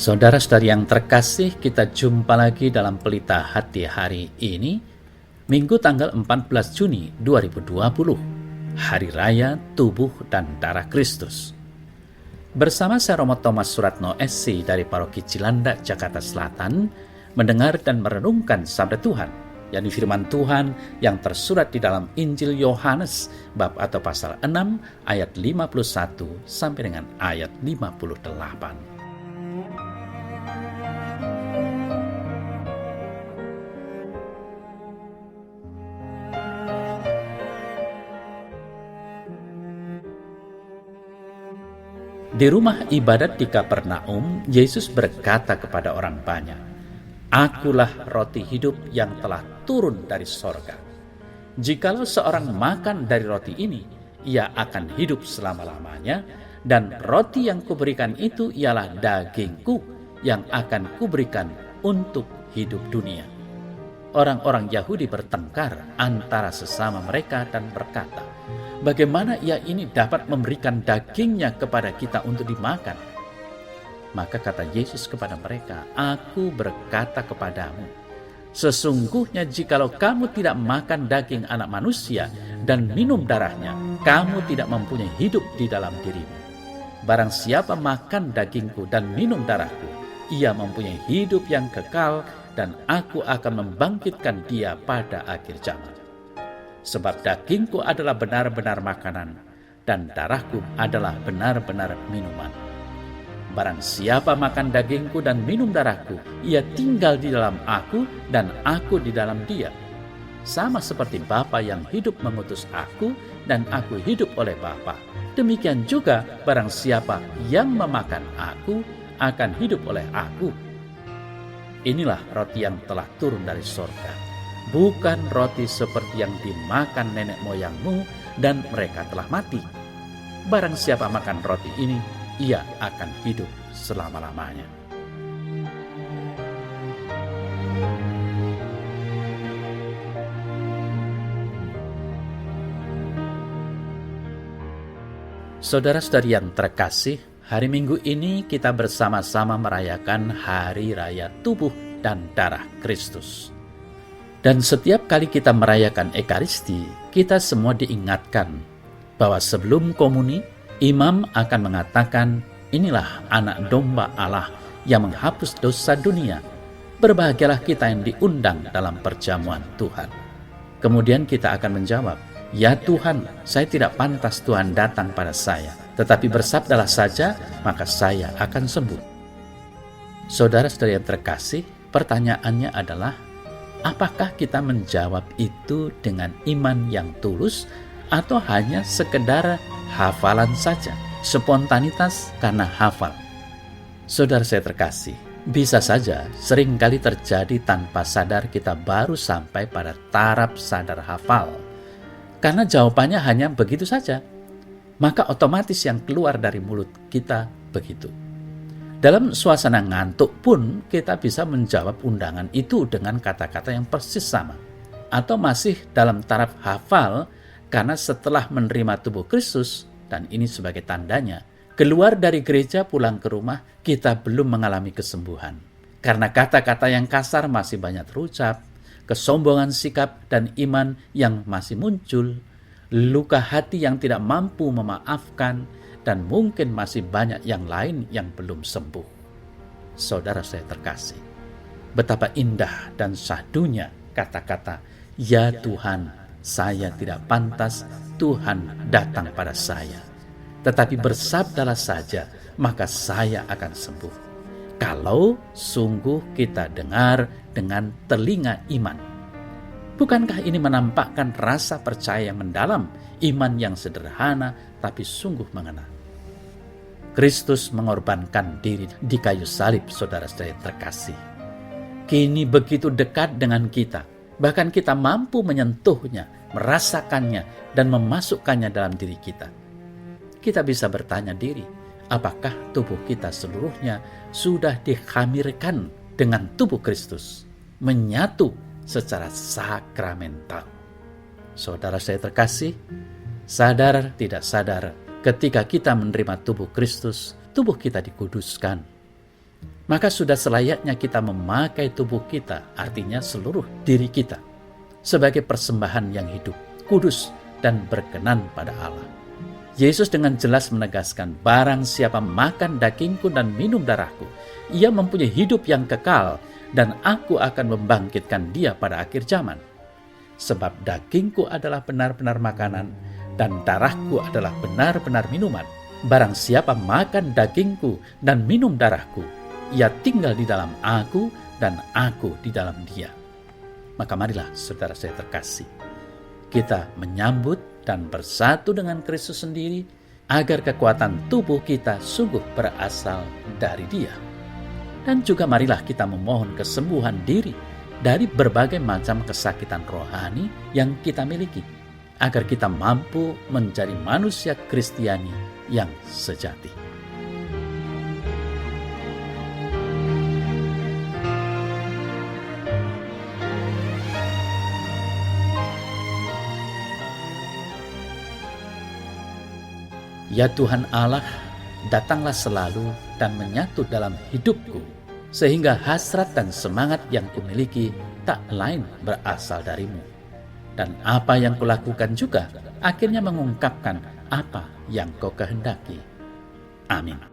Saudara-saudari yang terkasih, kita jumpa lagi dalam Pelita Hati hari ini, Minggu tanggal 14 Juni 2020, Hari Raya Tubuh dan Darah Kristus. Bersama saya Romo Thomas Suratno SC dari Paroki Cilandak, Jakarta Selatan, mendengar dan merenungkan sabda Tuhan, yakni firman Tuhan yang tersurat di dalam Injil Yohanes bab atau pasal 6 ayat 51 sampai dengan ayat 58. Di rumah ibadat di Kapernaum, Yesus berkata kepada orang banyak, "Akulah roti hidup yang telah turun dari sorga. Jikalau seorang makan dari roti ini, ia akan hidup selama-lamanya, dan roti yang kuberikan itu ialah dagingku yang akan kuberikan untuk hidup dunia." Orang-orang Yahudi bertengkar antara sesama mereka dan berkata, "Bagaimana ia ini dapat memberikan dagingnya kepada kita untuk dimakan?" Maka kata Yesus kepada mereka, "Aku berkata kepadamu, sesungguhnya jikalau kamu tidak makan daging anak manusia dan minum darahnya, kamu tidak mempunyai hidup di dalam dirimu. Barang siapa makan dagingku dan minum darahku, ia mempunyai hidup yang kekal, dan aku akan membangkitkan dia pada akhir zaman. Sebab dagingku adalah benar-benar makanan, dan darahku adalah benar-benar minuman. Barang siapa makan dagingku dan minum darahku, ia tinggal di dalam aku dan aku di dalam dia. Sama seperti Bapa yang hidup mengutus aku dan aku hidup oleh Bapa. Demikian juga barang siapa yang memakan aku akan hidup oleh aku. Inilah roti yang telah turun dari sorga. Bukan roti seperti yang dimakan nenek moyangmu dan mereka telah mati. Barang siapa makan roti ini, ia akan hidup selama-lamanya." Saudara-saudari yang terkasih, hari Minggu ini kita bersama-sama merayakan Hari Raya Tubuh dan Darah Kristus. Dan setiap kali kita merayakan Ekaristi, kita semua diingatkan bahwa sebelum komuni, imam akan mengatakan, "Inilah anak domba Allah yang menghapus dosa dunia. Berbahagialah kita yang diundang dalam perjamuan Tuhan." Kemudian kita akan menjawab, "Ya Tuhan, saya tidak pantas Tuhan datang pada saya, tetapi bersabdalah saja, maka saya akan sembuh." Saudara-saudari yang terkasih, pertanyaannya adalah, apakah kita menjawab itu dengan iman yang tulus atau hanya sekedar hafalan saja, spontanitas karena hafal? Saudara saya terkasih, bisa saja seringkali terjadi tanpa sadar kita baru sampai pada taraf sadar hafal. Karena jawabannya hanya begitu saja, maka otomatis yang keluar dari mulut kita begitu. Dalam suasana ngantuk pun kita bisa menjawab undangan itu dengan kata-kata yang persis sama. Atau masih dalam taraf hafal karena setelah menerima tubuh Kristus, dan ini sebagai tandanya, keluar dari gereja pulang ke rumah kita belum mengalami kesembuhan. Karena kata-kata yang kasar masih banyak terucap, kesombongan sikap dan iman yang masih muncul, luka hati yang tidak mampu memaafkan, dan mungkin masih banyak yang lain yang belum sembuh. Saudara saya terkasih, betapa indah dan syahdunya kata-kata, "Ya Tuhan, saya tidak pantas Tuhan datang pada saya. Tetapi bersabdalah saja, maka saya akan sembuh." Kalau sungguh kita dengar dengan telinga iman. Bukankah ini menampakkan rasa percaya yang mendalam, iman yang sederhana tapi sungguh mengena? Kristus mengorbankan diri di kayu salib, saudara-saudara terkasih. Kini begitu dekat dengan kita, bahkan kita mampu menyentuhnya, merasakannya, dan memasukkannya dalam diri kita. Kita bisa bertanya diri, apakah tubuh kita seluruhnya sudah dikhamirkan dengan tubuh Kristus, menyatu secara sakramental? Saudara saya terkasih, sadar tidak sadar, ketika kita menerima tubuh Kristus, tubuh kita dikuduskan. maka sudah selayaknya kita memakai tubuh kita, artinya seluruh diri kita, sebagai persembahan yang hidup, kudus, dan berkenan pada Allah. Yesus dengan jelas menegaskan, barang siapa makan dagingku dan minum darahku, ia mempunyai hidup yang kekal, dan aku akan membangkitkan dia pada akhir zaman. Sebab dagingku adalah benar-benar makanan, dan darahku adalah benar-benar minuman. Barang siapa makan dagingku dan minum darahku, ia tinggal di dalam aku dan aku di dalam dia. Maka marilah saudara saya terkasih, kita menyambut dan bersatu dengan Kristus sendiri, agar kekuatan tubuh kita sungguh berasal dari Dia. Dan juga marilah kita memohon kesembuhan diri dari berbagai macam kesakitan rohani yang kita miliki, agar kita mampu menjadi manusia Kristiani yang sejati. Ya Tuhan Allah, datanglah selalu dan menyatu dalam hidupku, sehingga hasrat dan semangat yang kumiliki tak lain berasal darimu. Dan apa yang kulakukan juga akhirnya mengungkapkan apa yang kau kehendaki. Amin.